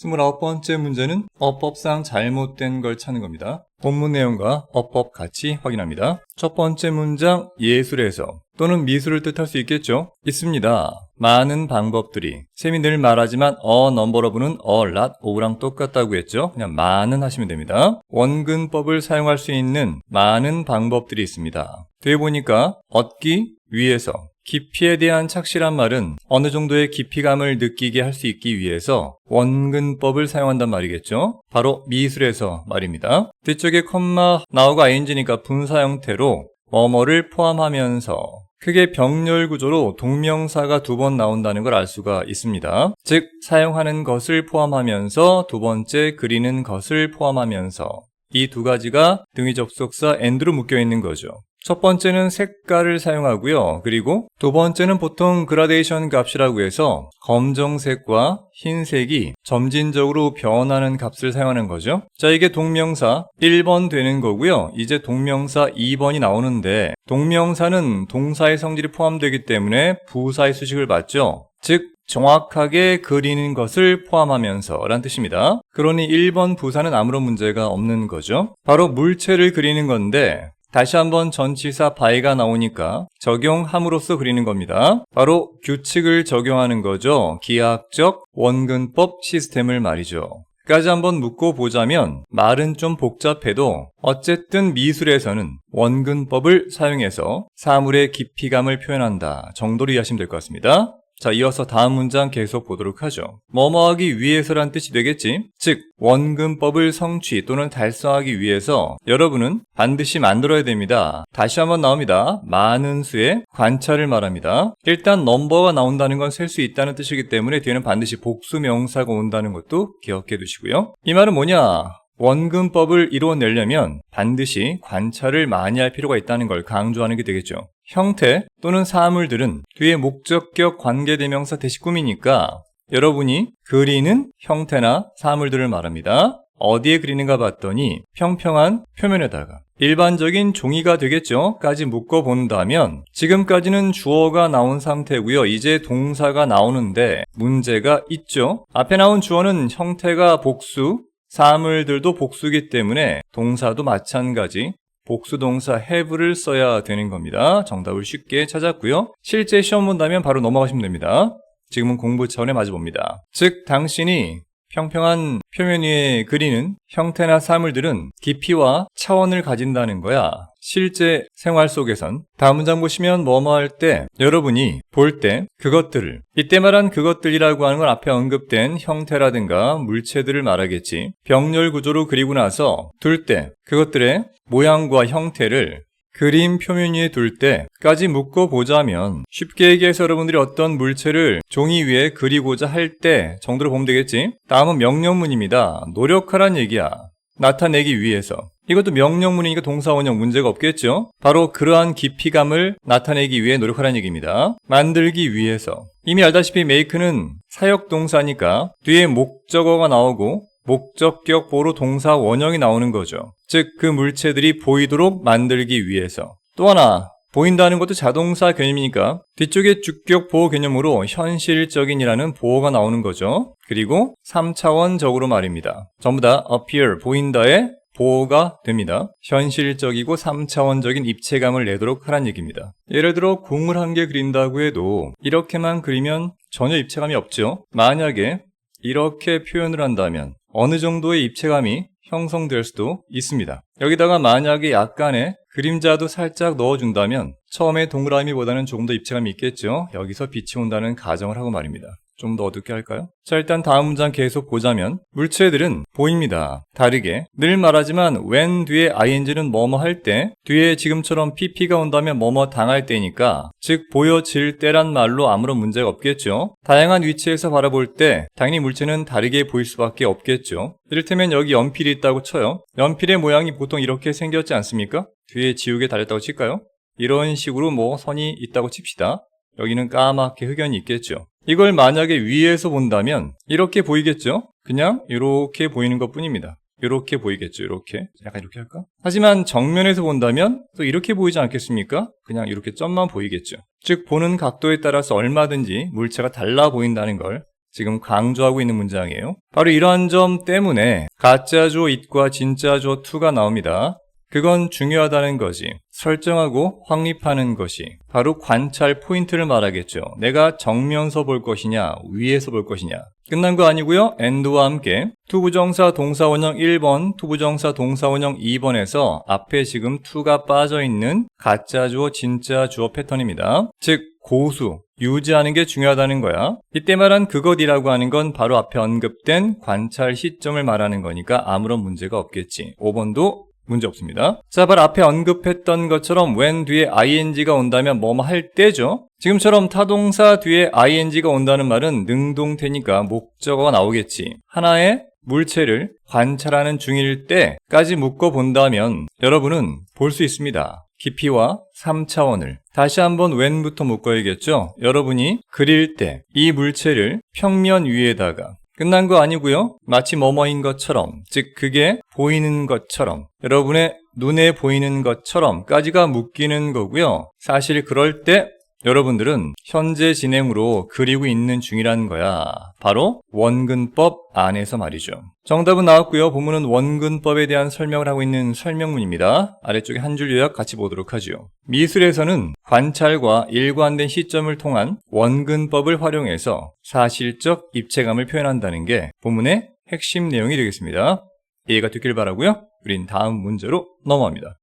29번째 문제는 어법상 잘못된 걸 찾는 겁니다. 본문 내용과 어법 같이 확인합니다. 첫 번째 문장, 예술에서 또는 미술을 뜻할 수 있겠죠? 있습니다. 많은 방법들이. 쌤이 늘 말하지만 넘버 오브는 not of랑 똑같다고 했죠? 그냥 많은 하시면 됩니다. 원근법을 사용할 수 있는 많은 방법들이 있습니다. 뒤에 보니까 얻기 위해서. 깊이에 대한 착실한 말은 어느 정도의 깊이감을 느끼게 할 수 있기 위해서 원근법을 사용한단 말이겠죠. 바로 미술에서 말입니다. 뒤쪽에 컴마 나오고 ing니까 분사 형태로 뭐뭐를 포함하면서 크게 병렬 구조로 동명사가 두 번 나온다는 걸 알 수가 있습니다. 즉 사용하는 것을 포함하면서 두 번째 그리는 것을 포함하면서 이 두 가지가 등위 접속사 and로 묶여 있는 거죠. 첫 번째는 색깔을 사용하고요. 그리고 두 번째는 보통 그라데이션 값이라고 해서 검정색과 흰색이 점진적으로 변하는 값을 사용하는 거죠. 자, 이게 동명사 1번 되는 거고요. 이제 동명사 2번이 나오는데 동명사는 동사의 성질이 포함되기 때문에 부사의 수식을 받죠. 즉 정확하게 그리는 것을 포함하면서 라는 뜻입니다. 그러니 1번 부사는 아무런 문제가 없는 거죠. 바로 물체를 그리는 건데 다시 한번 전치사 by가 나오니까 적용함으로써 그리는 겁니다. 바로 규칙을 적용하는 거죠. 기하학적 원근법 시스템을 말이죠. 까지 한번 묻고 보자면 말은 좀 복잡해도 어쨌든 미술에서는 원근법을 사용해서 사물의 깊이감을 표현한다 정도로 이해하시면 될 것 같습니다. 자, 이어서 다음 문장 계속 보도록 하죠. 뭐뭐하기 위해서란 뜻이 되겠지? 즉, 원근법을 성취 또는 달성하기 위해서 여러분은 반드시 만들어야 됩니다. 다시 한번 나옵니다. 많은 수의 관찰을 말합니다. 일단 넘버가 나온다는 건 셀 수 있다는 뜻이기 때문에 뒤에는 반드시 복수 명사가 온다는 것도 기억해 두시고요. 이 말은 뭐냐? 원근법을 이루어내려면 반드시 관찰을 많이 할 필요가 있다는 걸 강조하는 게 되겠죠. 형태 또는 사물들은 뒤에 목적격 관계대명사 대시꿈이니까 여러분이 그리는 형태나 사물들을 말합니다. 어디에 그리는가 봤더니 평평한 표면에다가 일반적인 종이가 되겠죠? 까지 묶어본다면 지금까지는 주어가 나온 상태고요. 이제 동사가 나오는데 문제가 있죠? 앞에 나온 주어는 형태가 복수, 사물들도 복수이기 때문에 동사도 마찬가지 복수동사 have를 써야 되는 겁니다. 정답을 쉽게 찾았고요. 실제 시험 본다면 바로 넘어가시면 됩니다. 지금은 공부 차원에 맞아봅니다. 즉 당신이 평평한 표면 위에 그리는 형태나 사물들은 깊이와 차원을 가진다는 거야. 실제 생활 속에선 다음 문장 보시면 뭐뭐 할 때 여러분이 볼 때 그것들을 이때 말한 그것들이라고 하는 건 앞에 언급된 형태라든가 물체들을 말하겠지. 병렬 구조로 그리고 나서 둘 때 그것들의 모양과 형태를 그림 표면 위에 둘 때까지 묶어보자면 쉽게 얘기해서 여러분들이 어떤 물체를 종이 위에 그리고자 할 때 정도로 보면 되겠지. 다음은 명령문입니다. 노력하란 얘기야. 나타내기 위해서. 이것도 명령문이니까 동사 원형 문제가 없겠죠. 바로 그러한 깊이감을 나타내기 위해 노력하란 얘기입니다. 만들기 위해서. 이미 알다시피 make는 사역동사니까 뒤에 목적어가 나오고 목적격 보로 동사 원형이 나오는 거죠. 즉 그 물체들이 보이도록 만들기 위해서. 또 하나 보인다는 것도 자동사 개념이니까 뒤쪽에 주격 보호 개념으로 현실적인이라는 보호가 나오는 거죠. 그리고 3차원적으로 말입니다. 전부 다 appear, 보인다에 보호가 됩니다. 현실적이고 3차원적인 입체감을 내도록 하란 얘기입니다. 예를 들어 공을 한 개 그린다고 해도 이렇게만 그리면 전혀 입체감이 없죠. 만약에 이렇게 표현을 한다면 어느 정도의 입체감이 형성될 수도 있습니다. 여기다가 만약에 약간의 그림자도 살짝 넣어준다면 처음에 동그라미보다는 조금 더 입체감이 있겠죠. 여기서 빛이 온다는 가정을 하고 말입니다. 좀 더 어둡게 할까요? 자, 일단 다음 문장 계속 보자면 물체들은 보입니다. 다르게 늘 말하지만 when 뒤에 ing는 뭐뭐 할 때 뒤에 지금처럼 pp가 온다면 뭐뭐 당할 때니까 즉 보여질 때란 말로 아무런 문제가 없겠죠. 다양한 위치에서 바라볼 때 당연히 물체는 다르게 보일 수밖에 없겠죠. 이를테면 여기 연필이 있다고 쳐요. 연필의 모양이 보통 이렇게 생겼지 않습니까? 뒤에 지우개 달렸다고 칠까요? 이런 식으로 뭐 선이 있다고 칩시다. 여기는 까맣게 흑연이 있겠죠. 이걸 만약에 위에서 본다면 이렇게 보이겠죠? 그냥 이렇게 보이는 것 뿐입니다. 이렇게 보이겠죠? 이렇게. 약간 이렇게 할까? 하지만 정면에서 본다면 또 이렇게 보이지 않겠습니까? 그냥 이렇게 점만 보이겠죠. 즉 보는 각도에 따라서 얼마든지 물체가 달라 보인다는 걸 지금 강조하고 있는 문장이에요. 바로 이러한 점 때문에 가짜주어 it과 진짜주어 to가 나옵니다. 그건 중요하다는 거지. 설정하고 확립하는 것이 바로 관찰 포인트를 말하겠죠. 내가 정면서 볼 것이냐, 위에서 볼 것이냐. 끝난 거 아니고요. and와 함께 투부정사 동사원형 1번, 투부정사 동사원형 2번에서 앞에 지금 to가 빠져있는 가짜주어, 진짜주어 패턴입니다. 즉 고수, 유지하는 게 중요하다는 거야. 이때 말한 그것이라고 하는 건 바로 앞에 언급된 관찰 시점을 말하는 거니까 아무런 문제가 없겠지. 5번도 문제 없습니다. 자, 바로 앞에 언급했던 것처럼 when 뒤에 ing가 온다면 뭐뭐 할 때죠. 지금처럼 타동사 뒤에 ing가 온다는 말은 능동태니까 목적어가 나오겠지. 하나의 물체를 관찰하는 중일 때까지 묶어본다면 여러분은 볼 수 있습니다. 깊이와 3차원을 다시 한번 when부터 묶어야겠죠. 여러분이 그릴 때 이 물체를 평면 위에다가 끝난 거 아니고요. 마치 뭐뭐인 것처럼, 즉 그게 보이는 것처럼, 여러분의 눈에 보이는 것처럼까지가 묶이는 거고요. 사실 그럴 때 여러분들은 현재 진행으로 그리고 있는 중이라는 거야. 바로 원근법 안에서 말이죠. 정답은 나왔고요. 본문은 원근법에 대한 설명을 하고 있는 설명문입니다. 아래쪽에 한 줄 요약 같이 보도록 하죠. 미술에서는 관찰과 일관된 시점을 통한 원근법을 활용해서 사실적 입체감을 표현한다는 게 본문의 핵심 내용이 되겠습니다. 이해가 됐길 바라고요. 우린 다음 문제로 넘어갑니다.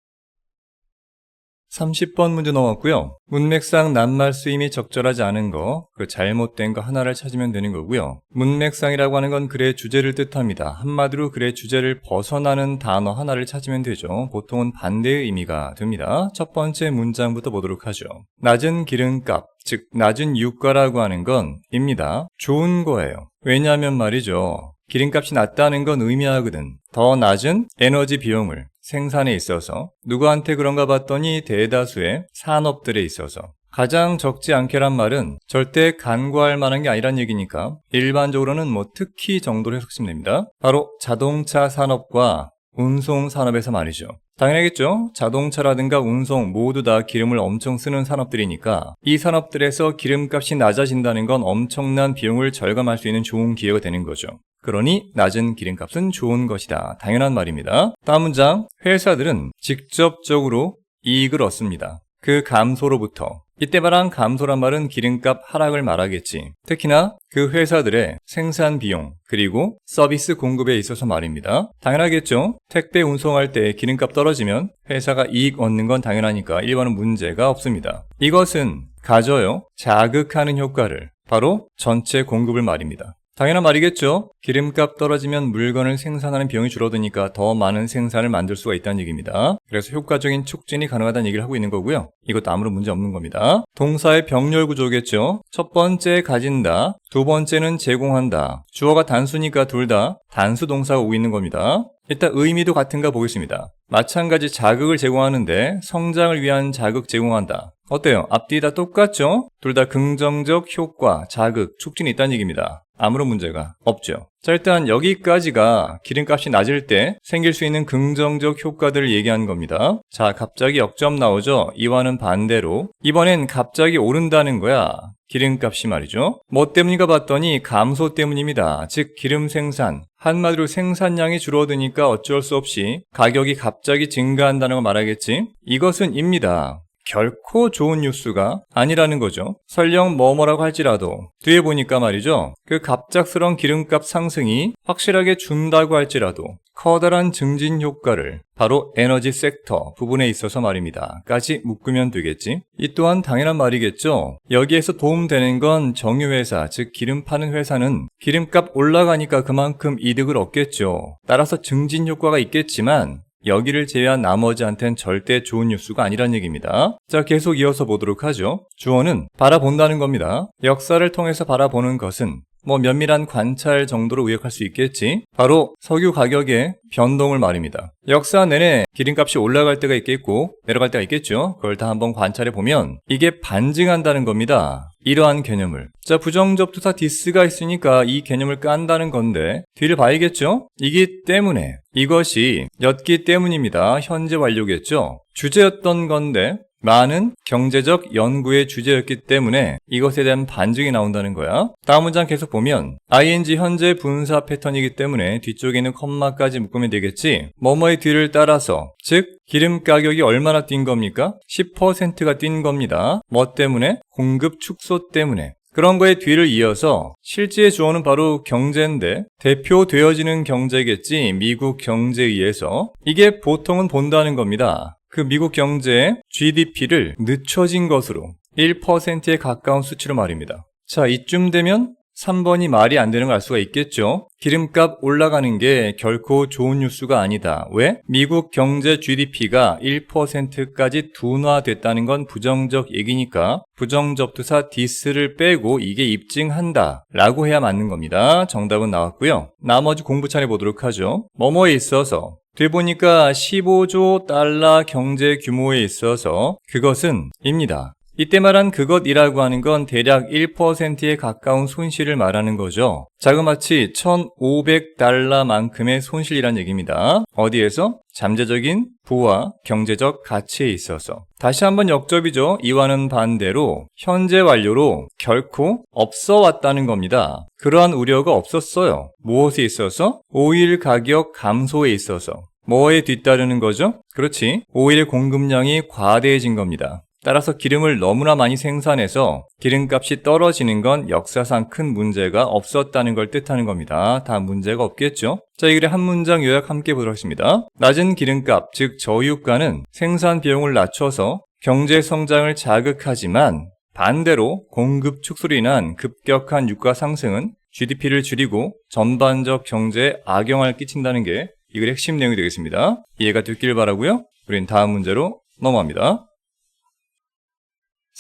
30번 문제 넘어갔고요. 문맥상 낱말 쓰임이 적절하지 않은 거, 그 잘못된 거 하나를 찾으면 되는 거고요. 문맥상이라고 하는 건 글의 주제를 뜻합니다. 한마디로 글의 주제를 벗어나는 단어 하나를 찾으면 되죠. 보통은 반대의 의미가 됩니다. 첫 번째 문장부터 보도록 하죠. 낮은 기름값, 즉 낮은 유가라고 하는 건 입니다. 좋은 거예요. 왜냐하면 말이죠. 기름값이 낮다는 건 의미하거든. 더 낮은 에너지 비용을 생산에 있어서 누구한테 그런가 봤더니 대다수의 산업들에 있어서 가장 적지 않게란 말은 절대 간과할 만한 게 아니란 얘기니까 일반적으로는 특히 정도로 해석하시면 됩니다. 바로 자동차 산업과 운송 산업에서 말이죠. 당연하겠죠. 자동차라든가 운송 모두 다 기름을 엄청 쓰는 산업들이니까 이 산업들에서 기름값이 낮아진다는 건 엄청난 비용을 절감할 수 있는 좋은 기회가 되는 거죠. 그러니 낮은 기름값은 좋은 것이다. 당연한 말입니다. 다음 문장. 회사들은 직접적으로 이익을 얻습니다. 그 감소로부터. 이때 말한 감소란 말은 기름값 하락을 말하겠지. 특히나 그 회사들의 생산 비용 그리고 서비스 공급에 있어서 말입니다. 당연하겠죠. 택배 운송할 때 기름값 떨어지면 회사가 이익 얻는 건 당연하니까 1번은 문제가 없습니다. 이것은 가져요. 자극하는 효과를 바로 전체 공급을 말입니다. 당연한 말이겠죠. 기름값 떨어지면 물건을 생산하는 비용이 줄어드니까 더 많은 생산을 만들 수가 있다는 얘기입니다. 그래서 효과적인 촉진이 가능하다는 얘기를 하고 있는 거고요. 이것도 아무런 문제 없는 겁니다. 동사의 병렬 구조겠죠. 첫 번째 가진다, 두 번째는 제공한다. 주어가 단수니까 둘 다 단수 동사가 오고 있는 겁니다. 일단 의미도 같은가 보겠습니다. 마찬가지 자극을 제공하는데 성장을 위한 자극 제공한다. 어때요? 앞뒤 다 똑같죠? 둘 다 긍정적 효과, 자극, 촉진이 있다는 얘기입니다. 아무런 문제가 없죠. 자, 일단 여기까지가 기름값이 낮을 때 생길 수 있는 긍정적 효과들을 얘기한 겁니다. 자, 갑자기 역점 나오죠? 이와는 반대로 이번엔 갑자기 오른다는 거야. 기름값이 말이죠. 뭐 때문인가 봤더니 감소 때문입니다. 즉 기름 생산, 한마디로 생산량이 줄어드니까 어쩔 수 없이 가격이 갑자기 증가한다는 걸 말하겠지. 이것은 입니다. 결코 좋은 뉴스가 아니라는 거죠. 설령 뭐뭐라고 할지라도 뒤에 보니까 말이죠. 그 갑작스러운 기름값 상승이 확실하게 준다고 할지라도 커다란 증진 효과를 바로 에너지 섹터 부분에 있어서 말입니다. 까지 묶으면 되겠지. 이 또한 당연한 말이겠죠. 여기에서 도움되는 건 정유회사, 즉 기름 파는 회사는 기름값 올라가니까 그만큼 이득을 얻겠죠. 따라서 증진 효과가 있겠지만 여기를 제외한 나머지한텐 절대 좋은 뉴스가 아니란 얘기입니다. 자, 계속 이어서 보도록 하죠. 주어는 바라본다는 겁니다. 역사를 통해서 바라보는 것은 면밀한 관찰 정도로 의역할 수 있겠지. 바로 석유 가격의 변동을 말입니다. 역사 내내 기름값이 올라갈 때가 있겠고 내려갈 때가 있겠죠. 그걸 다 한번 관찰해 보면 이게 반증한다는 겁니다. 이러한 개념을. 자, 부정적 투사 디스가 있으니까 이 개념을 깐다는 건데 뒤를 봐야겠죠. 이기 때문에 이것이 였기 때문입니다. 현재 완료겠죠. 주제였던 건데 많은 경제적 연구의 주제였기 때문에 이것에 대한 반증이 나온다는 거야. 다음 문장 계속 보면 ing 현재 분사 패턴이기 때문에 뒤쪽에 있는 컴마까지 묶으면 되겠지. 뭐뭐의 뒤를 따라서, 즉 기름 가격이 얼마나 뛴 겁니까? 10%가 뛴 겁니다. 뭐 때문에? 공급 축소 때문에. 그런 거에 뒤를 이어서 실제 주어는 바로 경제인데 대표되어지는 경제겠지. 미국 경제에 의해서. 이게 보통은 본다는 겁니다. 그 미국 경제의 GDP를 늦춰진 것으로 1%에 가까운 수치로 말입니다. 자, 이쯤 되면 3번이 말이 안 되는 걸 알 수가 있겠죠. 기름값 올라가는 게 결코 좋은 뉴스가 아니다. 왜? 미국 경제 GDP가 1%까지 둔화됐다는 건 부정적 얘기니까 부정접두사 this를 빼고 이게 입증한다 라고 해야 맞는 겁니다. 정답은 나왔고요. 나머지 공부 차례 보도록 하죠. 뭐뭐에 있어서 되보니까 15조 달러 경제 규모에 있어서 그것은 입니다. 이때 말한 그것이라고 하는 건 대략 1%에 가까운 손실을 말하는 거죠. 자그마치 1,500달러만큼의 손실이란 얘기입니다. 어디에서? 잠재적인 부와 경제적 가치에 있어서. 다시 한번 역접이죠. 이와는 반대로 현재 완료로 결코 없어 왔다는 겁니다. 그러한 우려가 없었어요. 무엇에 있어서? 오일 가격 감소에 있어서. 뭐에 뒤따르는 거죠? 그렇지. 오일의 공급량이 과대해진 겁니다. 따라서 기름을 너무나 많이 생산해서 기름값이 떨어지는 건 역사상 큰 문제가 없었다는 걸 뜻하는 겁니다. 다 문제가 없겠죠? 자, 이 글의 한 문장 요약 함께 보도록 하겠습니다. 낮은 기름값, 즉 저유가는 생산 비용을 낮춰서 경제 성장을 자극하지만 반대로 공급 축소로 인한 급격한 유가 상승은 GDP를 줄이고 전반적 경제에 악영향을 끼친다는 게 이 글의 핵심 내용이 되겠습니다. 이해가 됐길 바라고요. 우린 다음 문제로 넘어갑니다.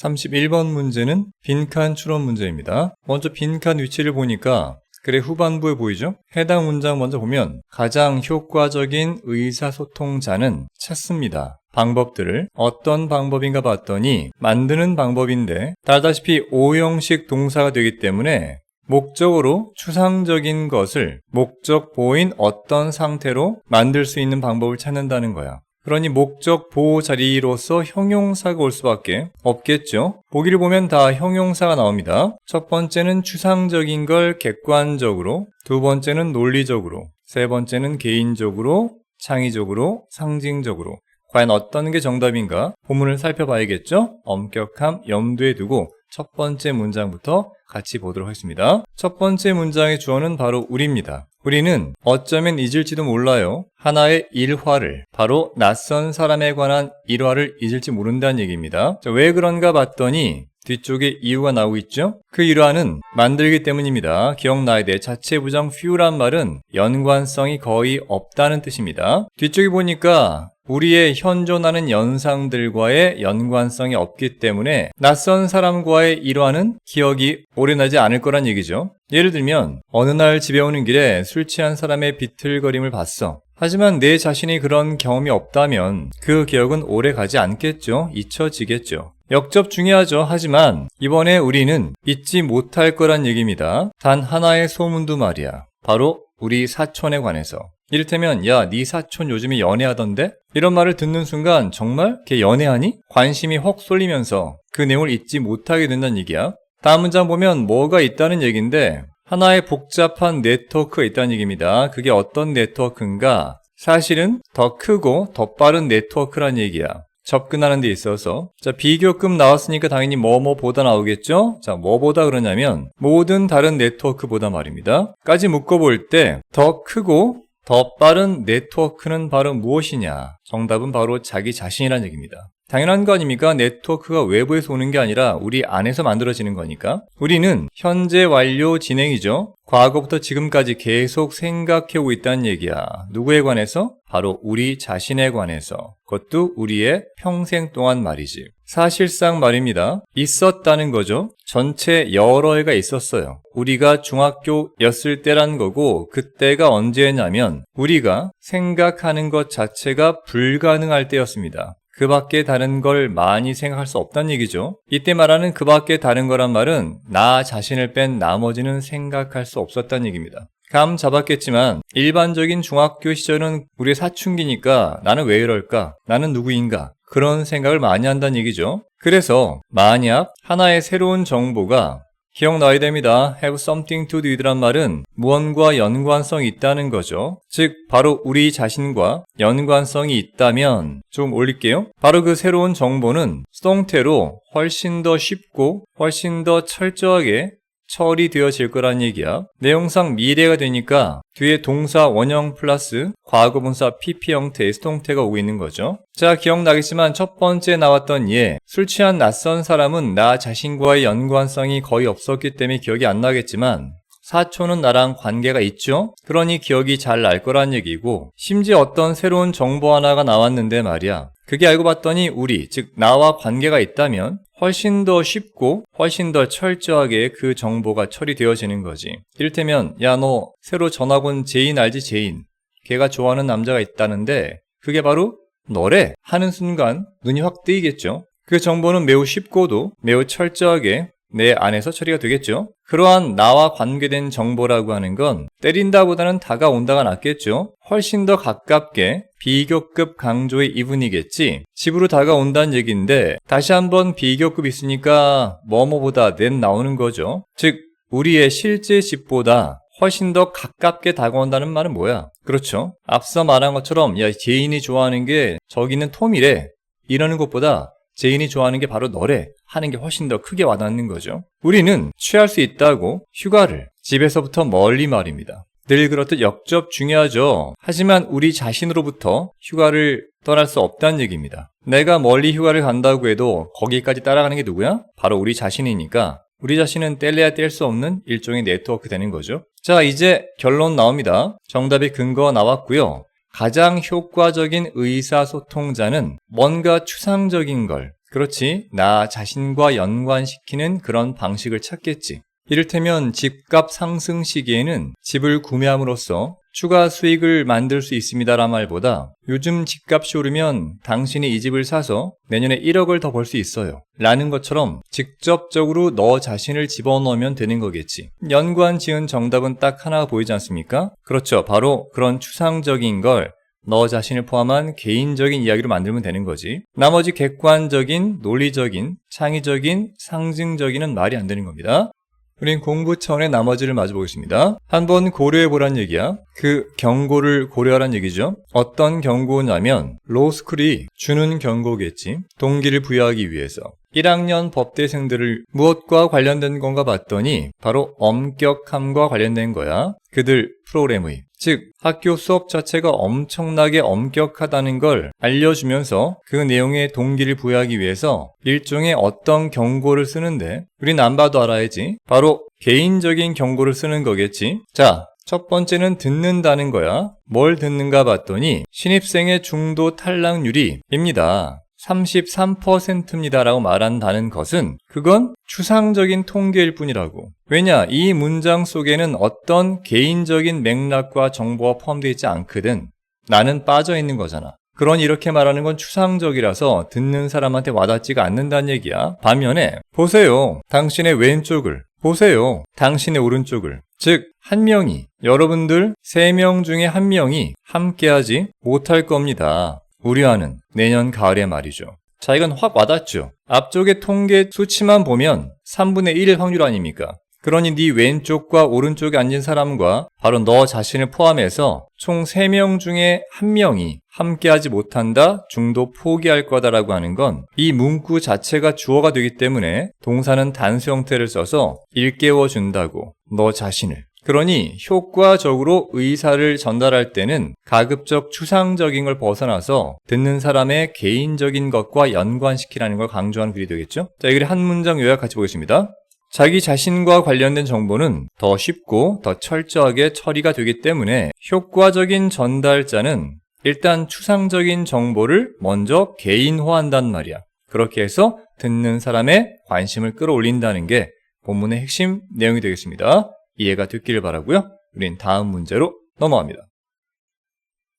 31번 문제는 빈칸 추론 문제입니다. 먼저 빈칸 위치를 보니까 글의 후반부에 보이죠? 해당 문장 먼저 보면 가장 효과적인 의사소통자는 찾습니다. 방법들을 어떤 방법인가 봤더니 만드는 방법인데 알다시피 오형식 동사가 되기 때문에 목적으로 추상적인 것을 목적 보호인 어떤 상태로 만들 수 있는 방법을 찾는다는 거야. 그러니 목적 보호 자리로서 형용사가 올 수밖에 없겠죠. 보기를 보면 다 형용사가 나옵니다. 첫 번째는 추상적인 걸 객관적으로, 두 번째는 논리적으로, 세 번째는 개인적으로, 창의적으로, 상징적으로. 과연 어떤 게 정답인가? 본문을 살펴봐야겠죠. 엄격함 염두에 두고 첫 번째 문장부터 같이 보도록 하겠습니다. 첫 번째 문장의 주어는 바로 우리입니다. 우리는 어쩌면 잊을지도 몰라요. 하나의 일화를, 바로 낯선 사람에 관한 일화를 잊을지 모른다는 얘기입니다. 자, 왜 그런가 봤더니 뒤쪽에 이유가 나오고 있죠. 그 일화는 만들기 때문입니다. 기억나야 돼. 자체 부정 few란 말은 연관성이 거의 없다는 뜻입니다. 뒤쪽에 보니까 우리의 현존하는 연상들과의 연관성이 없기 때문에 낯선 사람과의 일화는 기억이 오래 나지 않을 거란 얘기죠. 예를 들면 어느 날 집에 오는 길에 술 취한 사람의 비틀거림을 봤어. 하지만 내 자신이 그런 경험이 없다면 그 기억은 오래 가지 않겠죠. 잊혀지겠죠. 역접 중요하죠. 하지만 이번에 우리는 잊지 못할 거란 얘기입니다. 단 하나의 소문도 말이야. 바로 우리 사촌에 관해서. 이를테면 야, 네 사촌 요즘에 연애하던데? 이런 말을 듣는 순간 정말 걔 연애하니? 관심이 확 쏠리면서 그 내용을 잊지 못하게 된다는 얘기야. 다음 문장 보면 뭐가 있다는 얘기인데 하나의 복잡한 네트워크가 있다는 얘기입니다. 그게 어떤 네트워크인가? 사실은 더 크고 더 빠른 네트워크란 얘기야. 접근하는 데 있어서. 자, 비교급 나왔으니까 당연히 뭐뭐보다 나오겠죠? 자, 뭐보다 그러냐면 모든 다른 네트워크보다 말입니다. 까지 묶어볼 때 더 크고 더 빠른 네트워크는 바로 무엇이냐? 정답은 바로 자기 자신이라는 얘기입니다. 당연한 거 아닙니까? 네트워크가 외부에서 오는 게 아니라 우리 안에서 만들어지는 거니까. 우리는 현재 완료 진행이죠. 과거부터 지금까지 계속 생각해오고 있다는 얘기야. 누구에 관해서? 바로 우리 자신에 관해서. 그것도 우리의 평생 동안 말이지. 사실상 말입니다. 있었다는 거죠. 전체 여러 해가 있었어요. 우리가 중학교였을 때란 거고 그때가 언제냐면 우리가 생각하는 것 자체가 불가능할 때였습니다. 그 밖에 다른 걸 많이 생각할 수 없다는 얘기죠. 이때 말하는 그 밖에 다른 거란 말은 나 자신을 뺀 나머지는 생각할 수 없었다는 얘기입니다. 감 잡았겠지만 일반적인 중학교 시절은 우리의 사춘기니까 나는 왜 이럴까? 나는 누구인가? 그런 생각을 많이 한다는 얘기죠. 그래서 만약 하나의 새로운 정보가 기억나야 됩니다. have something to do with란 말은 무언과 연관성이 있다는 거죠. 즉 바로 우리 자신과 연관성이 있다면 좀 올릴게요. 바로 그 새로운 정보는 수동태로 훨씬 더 쉽고 훨씬 더 철저하게 처리되어질 거란 얘기야. 내용상 미래가 되니까 뒤에 동사 원형 플러스 과거분사 PP 형태의 수동태가 오고 있는 거죠. 자, 기억나겠지만 첫 번째 나왔던 술 취한 낯선 사람은 나 자신과의 연관성이 거의 없었기 때문에 기억이 안 나겠지만 사촌은 나랑 관계가 있죠? 그러니 기억이 잘 날 거란 얘기고, 심지어 어떤 새로운 정보 하나가 나왔는데 말이야. 그게 알고 봤더니 우리, 즉 나와 관계가 있다면 훨씬 더 쉽고 훨씬 더 철저하게 그 정보가 처리되어지는 거지. 이를테면 야, 너 새로 전학 온 제인 알지? 제인. 걔가 좋아하는 남자가 있다는데 그게 바로 너래 하는 순간 눈이 확 뜨이겠죠. 그 정보는 매우 쉽고도 매우 철저하게 내 안에서 처리가 되겠죠. 그러한 나와 관계된 정보라고 하는 건 때린다보다는 다가온다가 낫겠죠. 훨씬 더 가깝게 비교급 강조의 이분이겠지. 집으로 다가온다는 얘기인데 다시 한번 비교급 있으니까 뭐뭐보다 낸 나오는 거죠. 즉 우리의 실제 집보다 훨씬 더 가깝게 다가온다는 말은 뭐야? 그렇죠. 앞서 말한 것처럼 야, 제인이 좋아하는 게 저기 있는 톰이래 이러는 것보다 제인이 좋아하는 게 바로 너래 하는 게 훨씬 더 크게 와닿는 거죠. 우리는 취할 수 있다고 휴가를 집에서부터 멀리 말입니다. 늘 그렇듯 역접 중요하죠. 하지만 우리 자신으로부터 휴가를 떠날 수 없다는 얘기입니다. 내가 멀리 휴가를 간다고 해도 거기까지 따라가는 게 누구야? 바로 우리 자신이니까 우리 자신은 뗄래야 뗄 수 없는 일종의 네트워크 되는 거죠. 자, 이제 결론 나옵니다. 정답의 근거가 나왔고요. 가장 효과적인 의사소통자는 뭔가 추상적인 걸, 그렇지, 나 자신과 연관시키는 그런 방식을 찾겠지. 이를테면 집값 상승 시기에는 집을 구매함으로써 추가 수익을 만들 수 있습니다라는 말보다 요즘 집값이 오르면 당신이 이 집을 사서 내년에 1억을 더 벌 수 있어요 라는 것처럼 직접적으로 너 자신을 집어넣으면 되는 거겠지. 연관 지은 정답은 딱 하나가 보이지 않습니까? 그렇죠. 바로 그런 추상적인 걸 너 자신을 포함한 개인적인 이야기로 만들면 되는 거지. 나머지 객관적인, 논리적인, 창의적인, 상징적인은 말이 안 되는 겁니다. 우린 공부 차원의 나머지를 마저 보겠습니다. 한번 고려해보란 얘기야. 그 경고를 고려하란 얘기죠. 어떤 경고냐면 로스쿨이 주는 경고겠지. 동기를 부여하기 위해서. 1학년 법대생들을 무엇과 관련된 건가 봤더니 바로 엄격함과 관련된 거야. 그들 프로그램의. 즉 학교 수업 자체가 엄청나게 엄격하다는 걸 알려주면서 그 내용에 동기를 부여하기 위해서 일종의 어떤 경고를 쓰는데 우린 안 봐도 알아야지. 바로 개인적인 경고를 쓰는 거겠지. 자, 첫 번째는 듣는다는 거야. 뭘 듣는가 봤더니 신입생의 중도 탈락률이입니다. 33%입니다 라고 말한다는 것은 그건 추상적인 통계일 뿐이라고. 왜냐? 이 문장 속에는 어떤 개인적인 맥락과 정보가 포함되어 있지 않거든. 나는 빠져 있는 거잖아. 그러니 이렇게 말하는 건 추상적이라서 듣는 사람한테 와닿지가 않는다는 얘기야. 반면에 보세요. 당신의 왼쪽을. 보세요. 당신의 오른쪽을. 즉 한 명이, 여러분들 3명 중에 1명이 함께하지 못할 겁니다. 우려하는 내년 가을에 말이죠. 자, 이건 확 와닿죠. 앞쪽의 통계 수치만 보면 3분의 1 확률 아닙니까? 그러니 네 왼쪽과 오른쪽에 앉은 사람과 바로 너 자신을 포함해서 총 3명 중에 1명이 함께하지 못한다, 중도 포기할 거다라고 하는 건 이 문구 자체가 주어가 되기 때문에 동사는 단수 형태를 써서 일깨워 준다고, 너 자신을. 그러니 효과적으로 의사를 전달할 때는 가급적 추상적인 걸 벗어나서 듣는 사람의 개인적인 것과 연관시키라는 걸 강조하는 글이 되겠죠. 자, 이 글의 한 문장 요약 같이 보겠습니다. 자기 자신과 관련된 정보는 더 쉽고 더 철저하게 처리가 되기 때문에 효과적인 전달자는 일단 추상적인 정보를 먼저 개인화한단 말이야. 그렇게 해서 듣는 사람의 관심을 끌어올린다는 게 본문의 핵심 내용이 되겠습니다. 이해가 됐기를 바라고요. 우린 다음 문제로 넘어갑니다.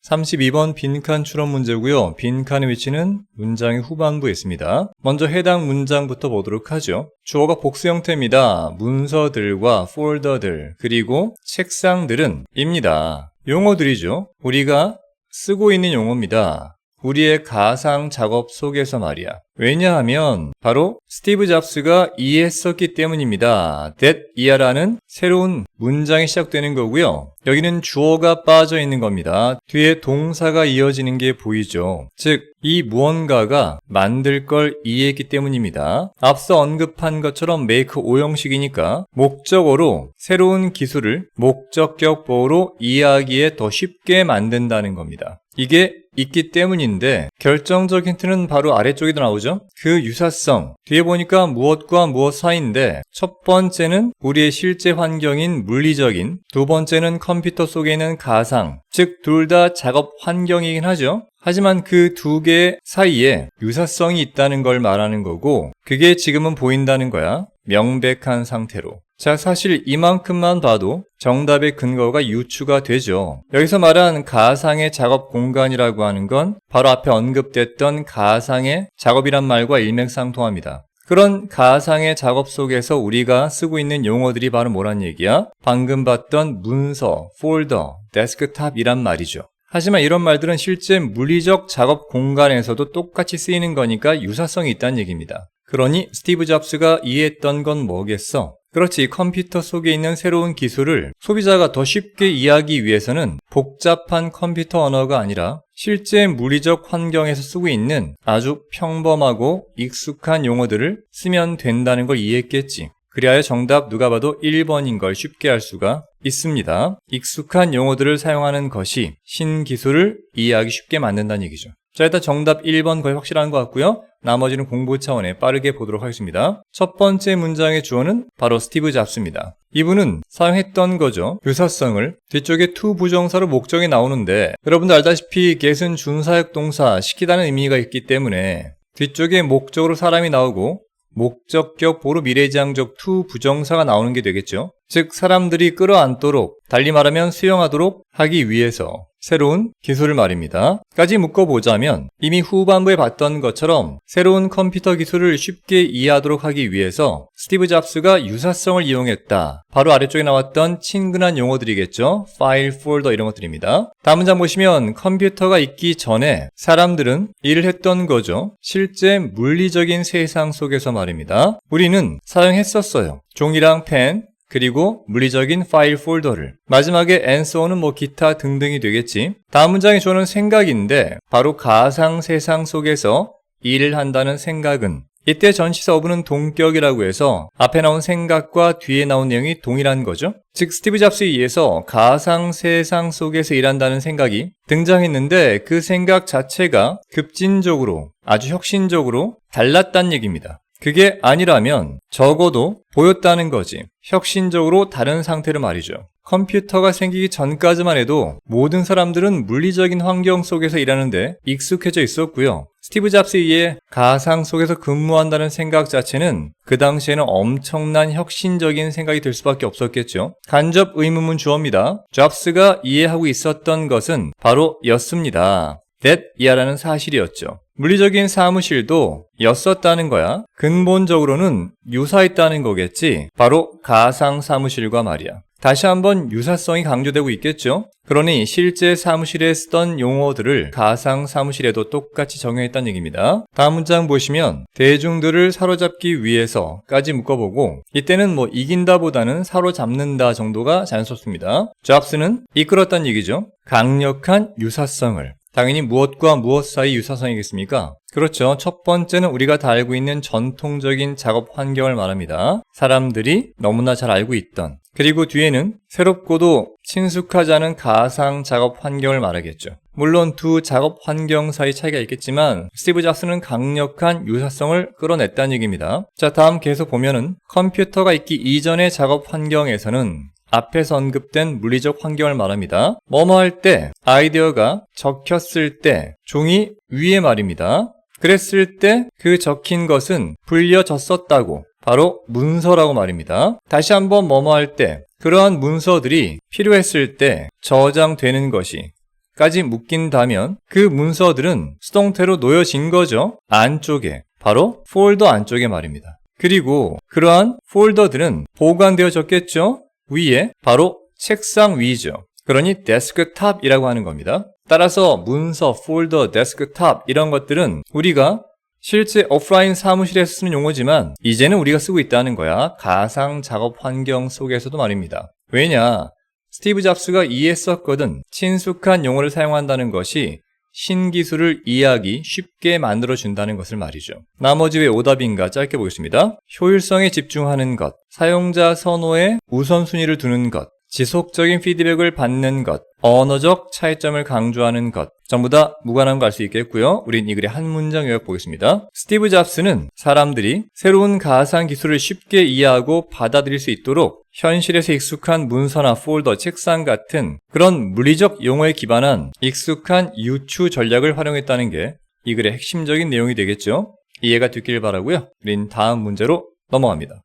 32번 빈칸 추론 문제고요. 빈칸의 위치는 문장의 후반부에 있습니다. 먼저 해당 문장부터 보도록 하죠. 주어가 복수 형태입니다. 문서들과 폴더들 그리고 책상들은 입니다. 용어들이죠. 우리가 쓰고 있는 용어입니다. 우리의 가상 작업 속에서 말이야. 왜냐하면 바로 스티브 잡스가 이해했었기 때문입니다. that 이하라는 새로운 문장이 시작되는 거고요. 여기는 주어가 빠져 있는 겁니다. 뒤에 동사가 이어지는 게 보이죠. 즉, 이 무언가가 만들 걸 이해했기 때문입니다. 앞서 언급한 것처럼 make 오형식이니까 목적어로 새로운 기술을 목적격 보호로 이해하기에 더 쉽게 만든다는 겁니다. 이게 있기 때문인데 결정적 힌트는 바로 아래쪽에도 나오죠. 그 유사성, 뒤에 보니까 무엇과 무엇 사이인데 첫 번째는 우리의 실제 환경인 물리적인, 두 번째는 컴퓨터 속에 있는 가상, 즉 둘 다 작업 환경이긴 하죠. 하지만 그 두 개 사이에 유사성이 있다는 걸 말하는 거고 그게 지금은 보인다는 거야. 명백한 상태로. 자, 사실 이만큼만 봐도 정답의 근거가 유추가 되죠. 여기서 말한 가상의 작업 공간이라고 하는 건 바로 앞에 언급됐던 가상의 작업이란 말과 일맥상통합니다. 그런 가상의 작업 속에서 우리가 쓰고 있는 용어들이 바로 뭐란 얘기야? 방금 봤던 문서, 폴더, 데스크탑이란 말이죠. 하지만 이런 말들은 실제 물리적 작업 공간에서도 똑같이 쓰이는 거니까 유사성이 있다는 얘기입니다. 그러니 스티브 잡스가 이해했던 건 뭐겠어? 그렇지, 컴퓨터 속에 있는 새로운 기술을 소비자가 더 쉽게 이해하기 위해서는 복잡한 컴퓨터 언어가 아니라 실제 물리적 환경에서 쓰고 있는 아주 평범하고 익숙한 용어들을 쓰면 된다는 걸 이해했겠지. 그리하여 정답 누가 봐도 1번인 걸 쉽게 알 수가 있습니다. 익숙한 용어들을 사용하는 것이 신기술을 이해하기 쉽게 만든다는 얘기죠. 자, 일단 정답 1번 거의 확실한 것 같고요. 나머지는 공부 차원에 빠르게 보도록 하겠습니다. 첫 번째 문장의 주어는 바로 스티브 잡스입니다. 이분은 사용했던 거죠. 유사성을. 뒤쪽에 to 부정사로 목적이 나오는데 여러분들 알다시피 get은 준사역 동사 시키다는 의미가 있기 때문에 뒤쪽에 목적으로 사람이 나오고 목적격 보로 미래지향적 to 부정사가 나오는 게 되겠죠. 즉 사람들이 끌어안도록, 달리 말하면 수용하도록 하기 위해서 새로운 기술을 말입니다. 까지 묶어보자면 이미 후반부에 봤던 것처럼 새로운 컴퓨터 기술을 쉽게 이해하도록 하기 위해서 스티브 잡스가 유사성을 이용했다. 바로 아래쪽에 나왔던 친근한 용어들이겠죠. 파일, 폴더 이런 것들입니다. 다음 문장 보시면 컴퓨터가 있기 전에 사람들은 일을 했던 거죠. 실제 물리적인 세상 속에서 말입니다. 우리는 사용했었어요. 종이랑 펜, 그리고 물리적인 파일 폴더를. 마지막에 and so는 기타 등등이 되겠지. 다음 문장의 주어는 생각인데 바로 가상 세상 속에서 일을 한다는 생각은 이때 전치사 어부는 동격이라고 해서 앞에 나온 생각과 뒤에 나온 내용이 동일한 거죠. 즉 스티브 잡스에 의해서 가상 세상 속에서 일한다는 생각이 등장했는데 그 생각 자체가 급진적으로 아주 혁신적으로 달랐다는 얘기입니다. 그게 아니라면 적어도 보였다는 거지. 혁신적으로 다른 상태를 말이죠. 컴퓨터가 생기기 전까지만 해도 모든 사람들은 물리적인 환경 속에서 일하는데 익숙해져 있었고요. 스티브 잡스에 의해 가상 속에서 근무한다는 생각 자체는 그 당시에는 엄청난 혁신적인 생각이 될 수밖에 없었겠죠. 간접 의문문 주어입니다. 잡스가 이해하고 있었던 것은 바로 였습니다. that 이하라는 사실이었죠. 물리적인 사무실도 였었다는 거야. 근본적으로는 유사했다는 거겠지. 바로 가상 사무실과 말이야. 다시 한번 유사성이 강조되고 있겠죠. 그러니 실제 사무실에 쓰던 용어들을 가상 사무실에도 똑같이 적용했다는 얘기입니다. 다음 문장 보시면 대중들을 사로잡기 위해서까지 묶어보고 이때는 이긴다 보다는 사로잡는다 정도가 자연스럽습니다. 잡스는 이끌었다는 얘기죠. 강력한 유사성을. 당연히 무엇과 무엇 사이 유사성이겠습니까? 그렇죠. 첫 번째는 우리가 다 알고 있는 전통적인 작업 환경을 말합니다. 사람들이 너무나 잘 알고 있던. 그리고 뒤에는 새롭고도 친숙하지 않은 가상 작업 환경을 말하겠죠. 물론 두 작업 환경 사이 차이가 있겠지만 스티브 잡스는 강력한 유사성을 끌어냈다는 얘기입니다. 자, 다음 계속 보면은 컴퓨터가 있기 이전의 작업 환경에서는 앞에서 언급된 물리적 환경을 말합니다. 뭐뭐 할 때, 아이디어가 적혔을 때, 종이 위에 말입니다. 그랬을 때 그 적힌 것은 불려졌었다고, 바로 문서라고 말입니다. 다시 한번 뭐뭐 할 때, 그러한 문서들이 필요했을 때 저장되는 것이 까지 묶인다면 그 문서들은 수동태로 놓여진 거죠. 안쪽에, 바로 폴더 안쪽에 말입니다. 그리고 그러한 폴더들은 보관되어졌겠죠. 위에 바로 책상 위죠. 그러니 데스크탑이라고 하는 겁니다. 따라서 문서, 폴더, 데스크탑 이런 것들은 우리가 실제 오프라인 사무실에서 쓰는 용어지만 이제는 우리가 쓰고 있다는 거야. 가상 작업 환경 속에서도 말입니다. 왜냐? 스티브 잡스가 이해했었거든. 친숙한 용어를 사용한다는 것이 신기술을 이해하기 쉽게 만들어준다는 것을 말이죠. 나머지 왜 오답인가 짧게 보겠습니다. 효율성에 집중하는 것, 사용자 선호에 우선순위를 두는 것, 지속적인 피드백을 받는 것, 언어적 차이점을 강조하는 것, 전부 다 무관한 거 알 수 있겠고요. 우린 이 글의 한 문장 요약 보겠습니다. 스티브 잡스는 사람들이 새로운 가상 기술을 쉽게 이해하고 받아들일 수 있도록 현실에서 익숙한 문서나 폴더, 책상 같은 그런 물리적 용어에 기반한 익숙한 유추 전략을 활용했다는 게 이 글의 핵심적인 내용이 되겠죠. 이해가 됐길 바라고요. 우린 다음 문제로 넘어갑니다.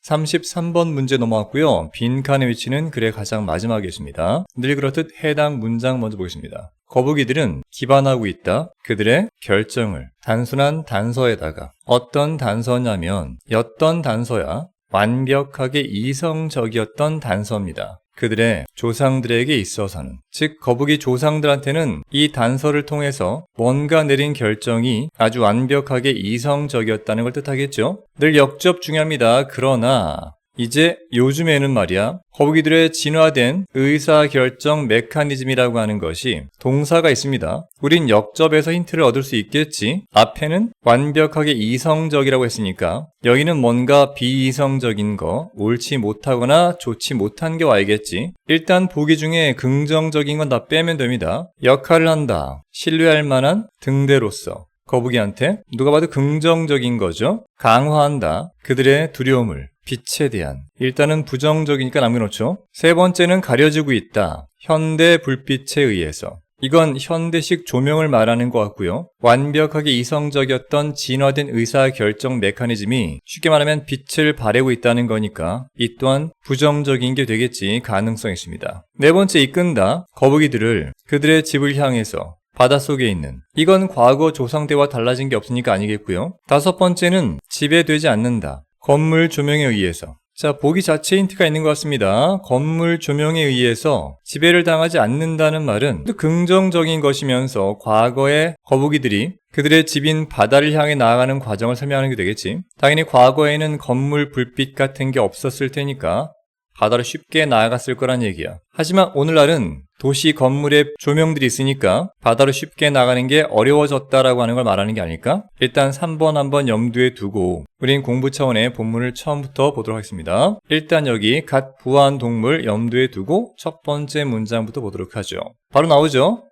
33번 문제 넘어왔고요. 빈칸의 위치는 글의 가장 마지막에 있습니다. 늘 그렇듯 해당 문장 먼저 보겠습니다. 거북이들은 기반하고 있다. 그들의 결정을 단순한 단서에다가 어떤 단서냐면 였던 단서야 완벽하게 이성적이었던 단서입니다. 그들의 조상들에게 있어서는, 즉 거북이 조상들한테는 이 단서를 통해서 뭔가 내린 결정이 아주 완벽하게 이성적이었다는 걸 뜻하겠죠. 늘 역접 중요합니다. 그러나 이제 요즘에는 말이야, 거북이들의 진화된 의사결정 메커니즘이라고 하는 것이 동사가 있습니다. 우린 역접에서 힌트를 얻을 수 있겠지. 앞에는 완벽하게 이성적이라고 했으니까 여기는 뭔가 비이성적인 거, 옳지 못하거나 좋지 못한 게 와야겠지. 일단 보기 중에 긍정적인 건 다 빼면 됩니다. 역할을 한다, 신뢰할 만한 등대로서. 거북이한테 누가 봐도 긍정적인 거죠. 강화한다, 그들의 두려움을. 빛에 대한. 일단은 부정적이니까 남겨놓죠. 세 번째는 가려지고 있다. 현대 불빛에 의해서. 이건 현대식 조명을 말하는 것 같고요. 완벽하게 이성적이었던 진화된 의사결정 메커니즘이 쉽게 말하면 빛을 발하고 있다는 거니까 이 또한 부정적인 게 되겠지. 가능성이 있습니다. 네 번째, 이끈다. 거북이들을 그들의 집을 향해서. 바닷속에 있는. 이건 과거 조상 때와 달라진 게 없으니까 아니겠고요. 다섯 번째는 지배되지 않는다. 건물 조명에 의해서. 자, 보기 자체에 힌트가 있는 것 같습니다. 건물 조명에 의해서 지배를 당하지 않는다는 말은 긍정적인 것이면서 과거의 거북이들이 그들의 집인 바다를 향해 나아가는 과정을 설명하는 게 되겠지. 당연히 과거에는 건물 불빛 같은 게 없었을 테니까 바다로 쉽게 나아갔을 거란 얘기야. 하지만 오늘날은 도시 건물에 조명들이 있으니까 바다로 쉽게 나가는 게 어려워졌다라고 하는 걸 말하는 게 아닐까? 일단 3번 한번 염두에 두고 우린 공부 차원의 본문을 처음부터 보도록 하겠습니다. 일단 여기 갓 부화한 동물 염두에 두고 첫 번째 문장부터 보도록 하죠. 바로 나오죠?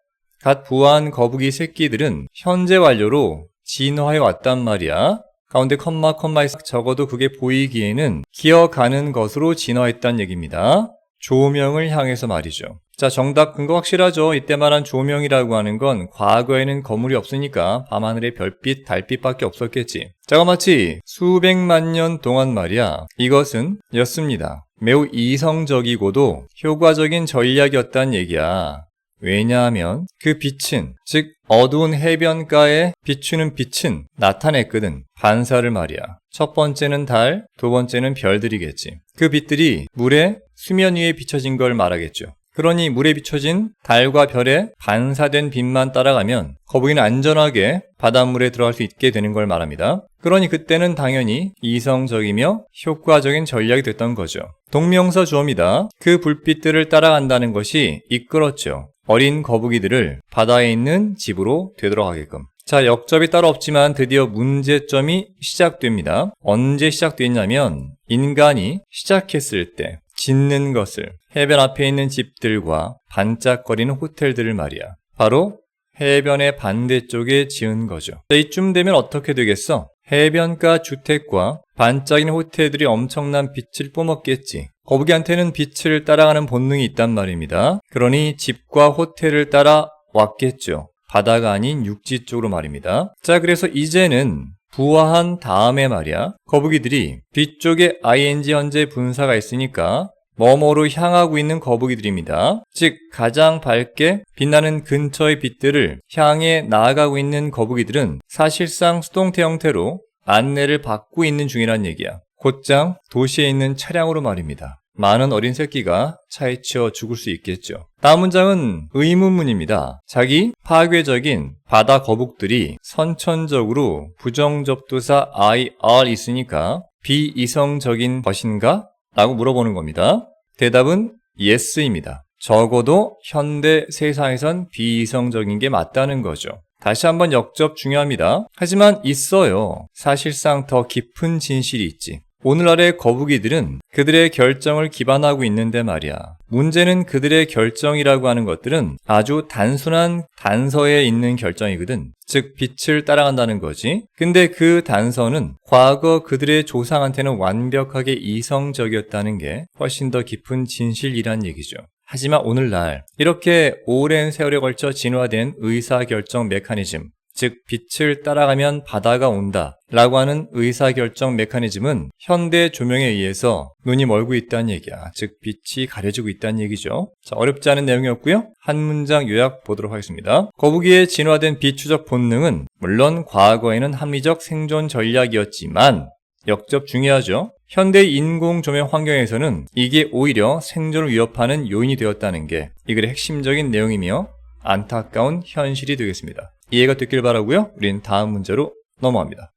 갓 부화한 거북이 새끼들은 현재 완료로 진화해 왔단 말이야. 가운데 컴마에 적어도 그게 보이기에는 기어가는 것으로 진화했다는 얘기입니다. 조명을 향해서 말이죠. 자, 정답 근거 확실하죠? 이때 말한 조명이라고 하는 건 과거에는 건물이 없으니까 밤하늘의 별빛, 달빛밖에 없었겠지. 자, 마치 수백만 년 동안 말이야, 이것은 였습니다. 매우 이성적이고도 효과적인 전략이었다는 얘기야. 왜냐하면 그 빛은, 즉 어두운 해변가에 비추는 빛은 나타냈거든. 반사를 말이야. 첫 번째는 달, 두 번째는 별들이겠지. 그 빛들이 물의 수면 위에 비춰진 걸 말하겠죠. 그러니 물에 비춰진 달과 별의 반사된 빛만 따라가면 거북이는 안전하게 바닷물에 들어갈 수 있게 되는 걸 말합니다. 그러니 그때는 당연히 이성적이며 효과적인 전략이 됐던 거죠. 동명사 주어입니다. 그 불빛들을 따라간다는 것이 이끌었죠. 어린 거북이들을 바다에 있는 집으로 되돌아가게끔. 자, 역접이 따로 없지만 드디어 문제점이 시작됩니다. 언제 시작됐냐면 인간이 시작했을 때 짓는 것을, 해변 앞에 있는 집들과 반짝거리는 호텔들을 말이야. 바로 해변의 반대쪽에 지은 거죠. 자, 이쯤 되면 어떻게 되겠어? 해변가 주택과 반짝이는 호텔들이 엄청난 빛을 뿜었겠지. 거북이한테는 빛을 따라가는 본능이 있단 말입니다. 그러니 집과 호텔을 따라 왔겠죠. 바다가 아닌 육지 쪽으로 말입니다. 자, 그래서 이제는 부화한 다음에 말이야, 거북이들이 뒤쪽에 ing 현재 분사가 있으니까 뭐뭐로 향하고 있는 거북이들입니다. 즉 가장 밝게 빛나는 근처의 빛들을 향해 나아가고 있는 거북이들은 사실상 수동태 형태로 안내를 받고 있는 중이란 얘기야. 곧장 도시에 있는 차량으로 말입니다. 많은 어린 새끼가 차에 치여 죽을 수 있겠죠. 다음 문장은 의문문입니다. 자기 파괴적인 바다 거북들이 선천적으로 부정접두사 IR 있으니까 비이성적인 것인가? 라고 물어보는 겁니다. 대답은 yes입니다. 적어도 현대 세상에선 비이성적인 게 맞다는 거죠. 다시 한번 역접 중요합니다. 하지만 있어요. 사실상 더 깊은 진실이 있지. 오늘날의 거북이들은 그들의 결정을 기반하고 있는데 말이야. 문제는 그들의 결정이라고 하는 것들은 아주 단순한 단서에 있는 결정이거든. 즉 빛을 따라간다는 거지. 근데 그 단서는 과거 그들의 조상한테는 완벽하게 이성적이었다는 게 훨씬 더 깊은 진실이란 얘기죠. 하지만 오늘날 이렇게 오랜 세월에 걸쳐 진화된 의사결정 메커니즘, 즉 빛을 따라가면 바다가 온다 라고 하는 의사결정 메커니즘은 현대 조명에 의해서 눈이 멀고 있다는 얘기야. 즉 빛이 가려지고 있다는 얘기죠. 자, 어렵지 않은 내용이었고요. 한 문장 요약 보도록 하겠습니다. 거북이의 진화된 비추적 본능은 물론 과거에는 합리적 생존 전략이었지만 역접 중요하죠. 현대 인공 조명 환경에서는 이게 오히려 생존을 위협하는 요인이 되었다는 게 이 글의 핵심적인 내용이며 안타까운 현실이 되겠습니다. 이해가 됐길 바라고요. 우린 다음 문제로 넘어갑니다.